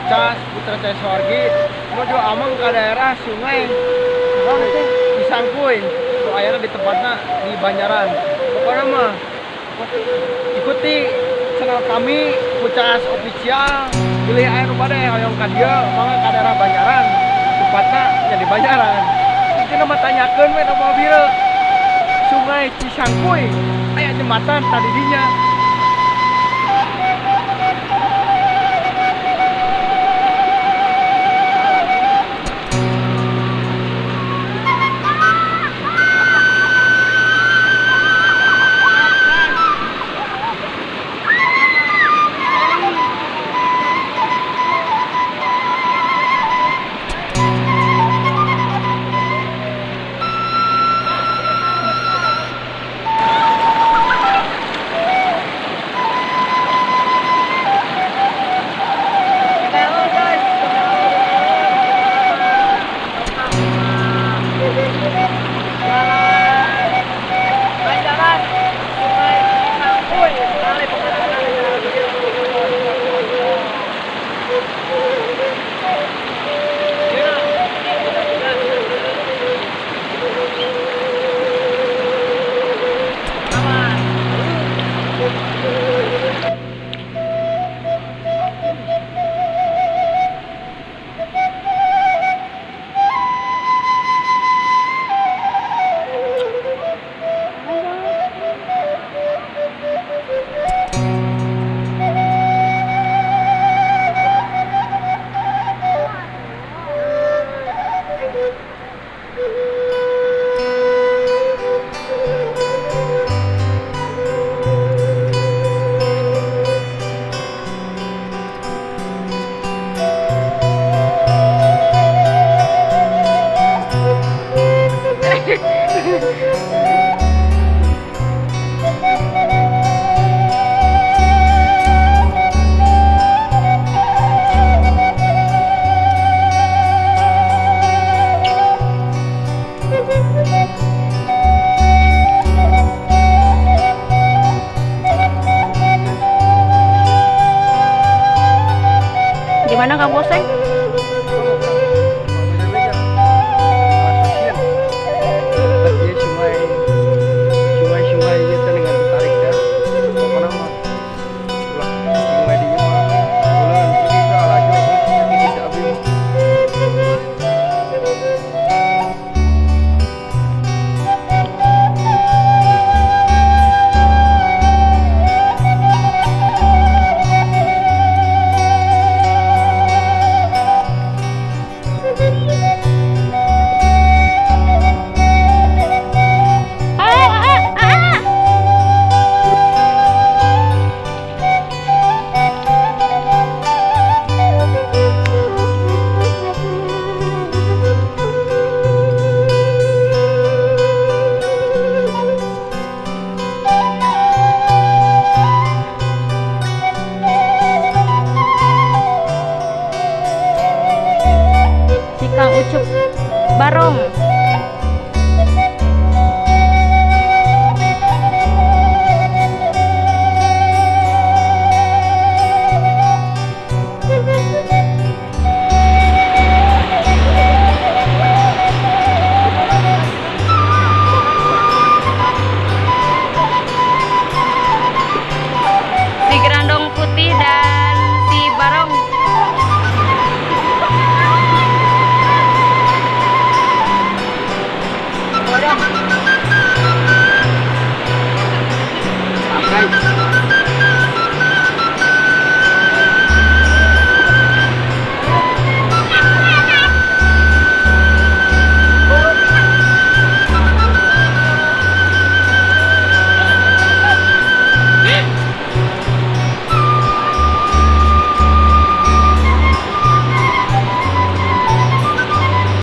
Ucas Putra Cahaya Suwargi menuju Ameng ke daerah sungai Cisangkuy. Ayana di tempatnya di Banjaran. Pokoknya mah ikuti channel kami Ucas Official. Pilih air pada hoyong ka dieu mangga ka daerah Banjaran. Tempatnya nya di Banjaran. Itu nama tanyakeun we mobil sungai Cisangkuy aya jembatan tadi dinya. Gimana Kang Boseng? Kang Ucup Barong.